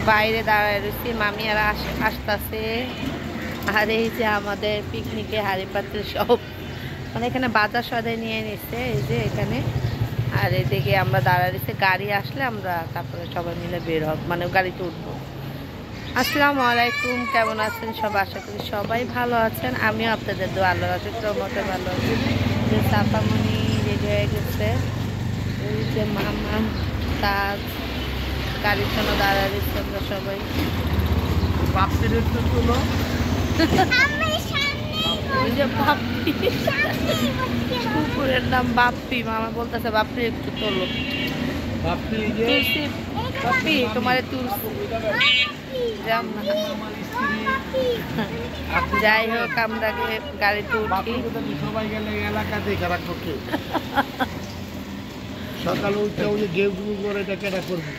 বাইরে দাঁড়ায় রয়েছি, মামিয়ারা আসতেছে। আর এই যে আমাদের পিকনিকে হাঁড়ি পাত্র সব মানে এখানে বাজার সদাই নিয়ে নিচ্ছে এই যে এখানে। আর এদিকে আমরা দাঁড়ায় রয়েছি, গাড়ি আসলে আমরা তারপরে সবাই মিলে বের হব, মানে গাড়িতে উঠবো। আসসালামু আলাইকুম, কেমন আছেন সব? আশা করি সবাই ভালো আছেন। আমিও আপনাদের দোয়া আল্লাহর আশীর্বাদের মতে ভালো আছি। যে সাফামণি রেডি হয়ে গেছে, এই যে মামা তাজ গাড়ির জন্য দাঁড়ায় রয়েছে আমরা সবাই। বাপ্পির একটু তুলো, ওই যে বাপ্পি, কুকুরের নাম বাপ্পি। মামা বলতেছে বাপ্পি একটু তোলো। বাপ্পি তোমার যাই হোক, আমরা গাড়িতে উঠি। সকালে উঠে ওই যে গেউ গেউ করে এটা কেটা করবো।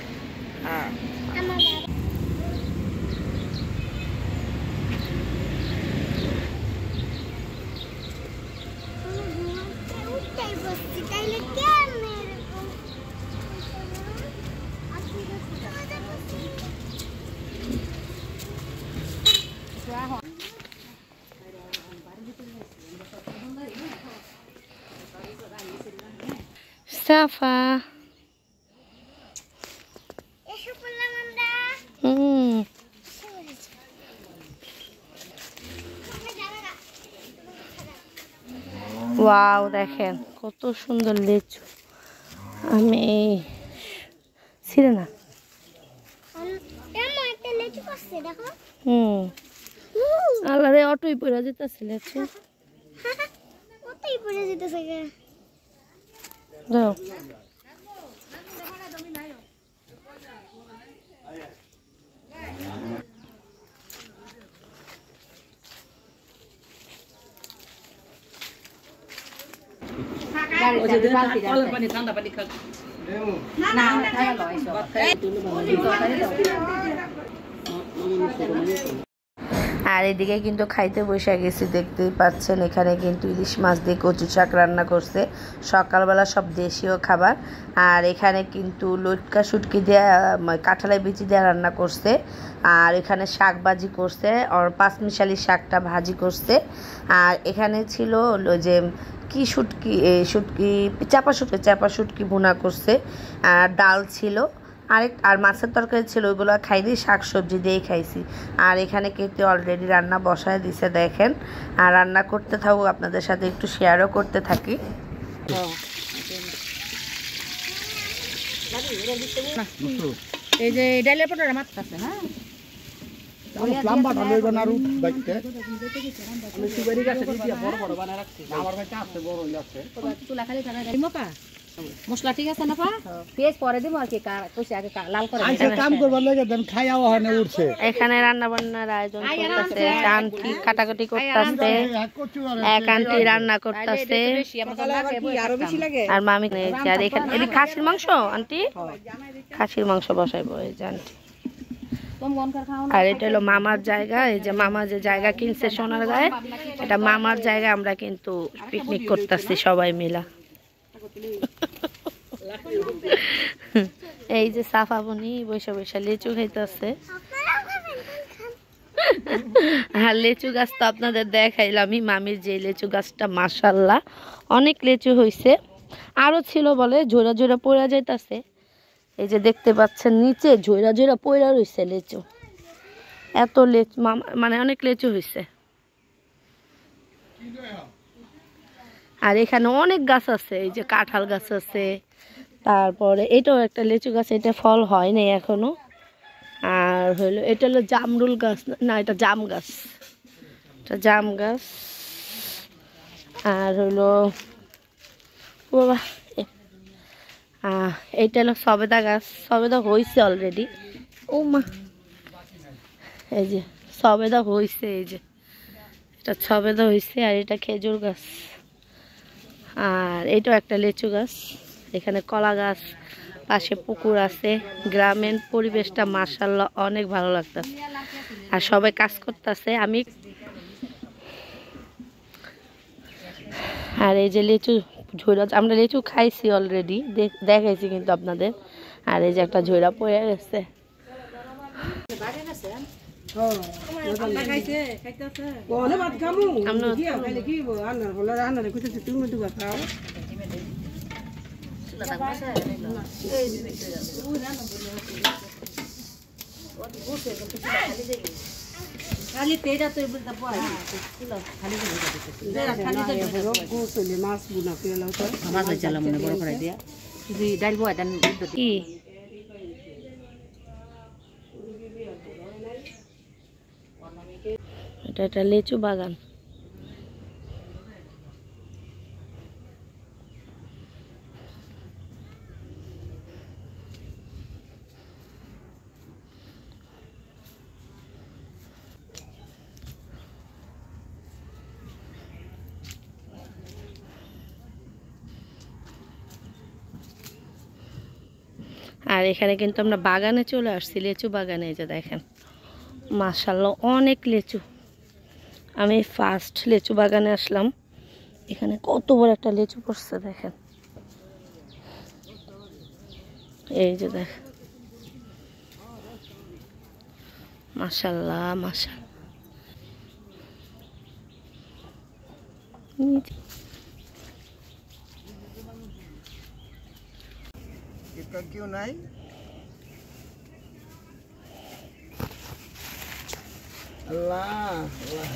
সাফা ওয়াও, দেখেন কত সুন্দর লিচু। আমি ছিল না আল্লাহরে অটোই পড়ে যেতেছে লিচু। দাও আর এদিকে কিন্তু খাইতে বসে গেছি, দেখতেই পাচ্ছেন। এখানে কিন্তু ইলিশ মাছ দিয়ে কচু শাক রান্না করছে, সকালবেলা সব দেশীয় খাবার। আর এখানে কিন্তু লটকা শুটকি দিয়ে কাঁঠালের বিচি দিয়ে রান্না করছে। আর এখানে শাক ভাজি করছে, আর পাঁচমিশালি শাকটা ভাজি করছে। আর এখানে ছিল ওই যে কি শুটকি, শুটকি চাপা শুটকি ভুনা করছে। আর ডাল ছিল, আর মাছের তরকারি ছিল, ওইগুলো খাইনি, শাকসবজি দিয়েই খাইছি। আর এখানে কিন্তু অলরেডি রান্না বসায় দিছে, দেখেন। আর রান্না করতে থাকুক, আপনাদের সাথে একটু শেয়ারও করতে থাকি। এই যে ডালের পটরা মারতেছে। হ্যাঁ, মশলা ঠিক আছে না পা? পেঁয়াজ পরে দিব আর কি, কইছে আগে লাল করে কাম করবার লাগে দেন খাইয়াও হয় না উঠছে। এখানে রান্না বান্নার আয়োজন করতেছে, আন্টি কাটাকাটি করতেছে, এক আন্টি রান্না করতেছে, আর মামি। আর এখানে এদিকে খাসির মাংস, আন্টি খাসির মাংস বসাইবো এই যে আন্টি। আর এটা হলো মামার জায়গা, এই যে মামা যে জায়গা কিনছে সোনার গায়ে, এটা মামার জায়গা। আমরা কিন্তু পিকনিক করতেছি সবাই মিলা। এই যে সাফা বনি বৈশা বৈশা লিচু খাইতেছে। আর লিচু গাছ তো আপনাদের দেখাইলামই, মামির যে লিচু গাছটা মাশাআল্লাহ অনেক লিচু হয়েছে। আরো ছিল বলে, ঝোরা ঝোরা পড়া যাইতেছে। এই যে দেখতে পাচ্ছেন নিচে ঝোরা ঝোরা পড়া রয়েছে লিচু, এত লিচু মানে অনেক লিচু হয়েছে। আর এখানে অনেক গাছ আছে, এই যে কাঁঠাল গাছ আছে, তারপরে এটাও একটা লিচু গাছ, এটা ফল হয় নাই এখনো। আর হইলো এটা হলো জামরুল গাছ, না এটা জাম গাছ, এটা জাম গাছ। আর হইলো বাবা এইটা হলো সবেদা গাছ, সবেদা হয়েছে অলরেডি। ও মা, এই যে সবেদা হয়েছে, এই যে এটা সবেদা হয়েছে। আর এটা খেজুর গাছ। আর এটাও একটা লিচু গাছ। এখানে কলা গাছ, পাশে পুকুর আছে। গ্রামের পরিবেশটা মাশাআল্লাহ অনেক ভালো লাগতেছে। আর সবাই কাজ করতেছে। আমি আর এই যে লিচু ঝোড়া, আমরা লিচু খাইছি অলরেডি, দেখাইছি কিন্তু আপনাদের। আর এই যে একটা ঝোড়া পড়ে গেছে। খালি তেটা তো বলতে পারে খালি মাছ বুনা পেলাও তো মাছ চালা মনে বড় করে দিয়া যদি ডাল বয় দেন কি এটা একটা লিচু বাগান। আর এখানে কিন্তু আমরা বাগানে চলে আসছি, লিচু বাগানে। এই যে দেখেন মাশাআল্লাহ অনেক লিচু। আমি ফার্স্ট লিচু বাগানে আসলাম। এখানে কত বড় একটা লিচু পড়ছে দেখেন। এই যে দেখ মাশাআল্লাহ মাশাআল্লাহ। क्यों नहीं अल्लाह अल्लाह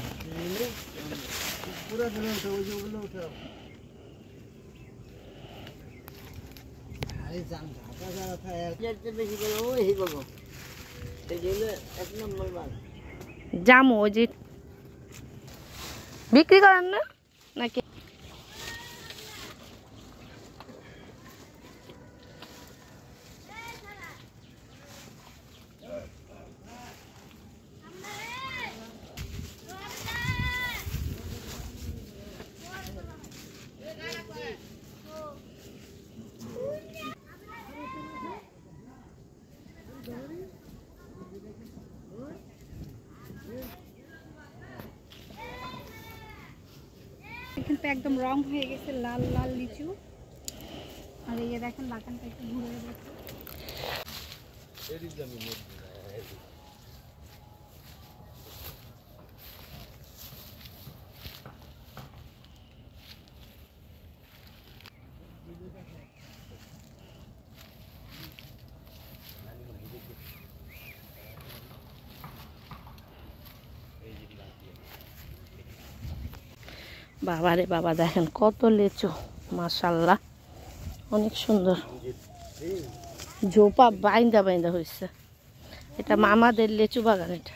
पूरा दिन तो वो जो बोलो उठाओ अरे जान ढाका जा रहा था यार जैसे बेसी बोलो वो ही बोलो तो ये ले एक नंबर बात জামু ওই যে বিক্রি করেন না নাকি? এখানটা একদম রং হয়ে গেছে লাল লাল লিচু। আর এই দেখেন বাগানটা একটু ঘুরে গেছে। বাবা রে বাবা দেখেন কত লিচু মাশাআল্লাহ অনেক সুন্দর। ঝোপা বাইন্দা বাইন্দা হয়েছে। এটা মামাদের লিচু বাগান। এটা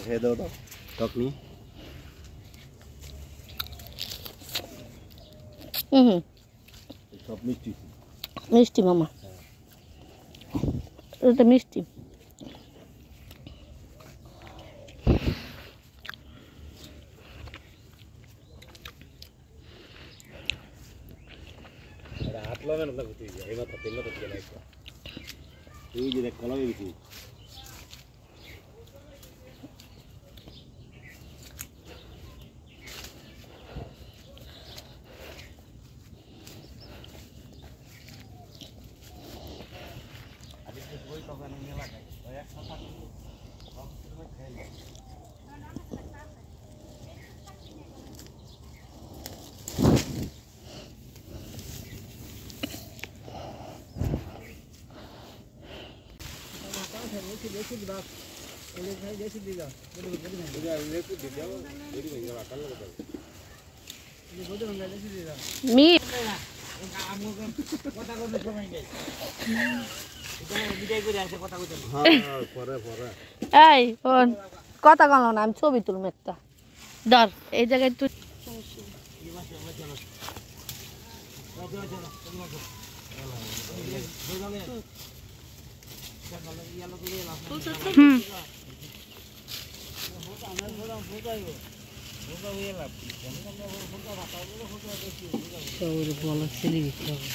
খেয়ে দাও তো টক নি সব মিষ্টি মিষ্টি মামা, এটা মিষ্টি। হাত লাগানো না বুঝি এই মাথা তেল তো দিয়ে নাই এই যে দেখ কলা বেশি এই কথা কল না, আমি ছবি তুলব একটা। ধর এই জায়গায় তুই বলো ছেলে দিতে হবে।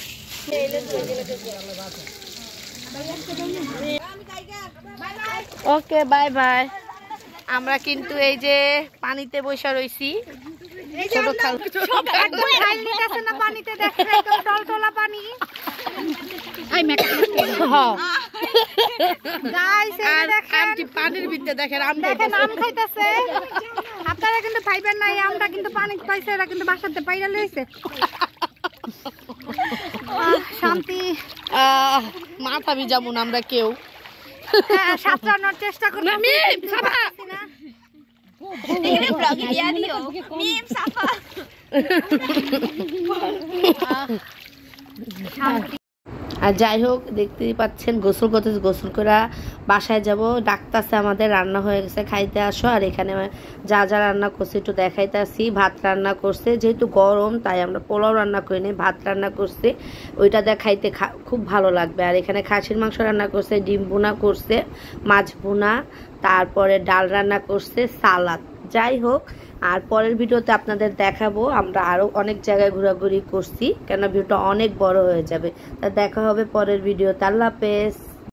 Okay bye bye. আমরা কিন্তু এই যে পানিতে বসে রইছি, ছোট খাল না পানিতে দেখেন একদম টলটলা পানি। পানির ভিতরে দেখেন আম খাইতেছে। আপনারা কিন্তু পাইবেন না, এই আমটা কিন্তু পানি পাইছে, এরা কিন্তু বাসাতে পাইরা লইছে। শান্তি। মাথা ভিজাবো না আমরা কেউ, সাঁতরানোর চেষ্টা করবো। আর যাই হোক দেখতেই পাচ্ছেন গোসল করতে, গোসল করে বাসায় যাব। ডাকতেছে আমাদের, রান্না হয়ে গেছে, খাইতে আসো। আর এখানে যা যা রান্না করছে একটু দেখাইতে আসি। ভাত রান্না করছে, যেহেতু গরম তাই আমরা পোলাও রান্না করিনি, ভাত রান্না করছে, ওইটা দেখাইতে খুব ভালো লাগবে। আর এখানে খাসির মাংস রান্না করছে, ডিম ভুনা করছে, মাছ ভুনা, তারপরে ডাল রান্না করছে, সালাদ। যাই হোক, আর পরের ভিডিওতে আপনাদের দেখাবো আমরা আরও অনেক জায়গায় ঘোরাঘুরি করছি, কেন ভিডিওটা অনেক বড় হয়ে যাবে। তা দেখা হবে পরের ভিডিওতে। আল্লাহ হাফেজ।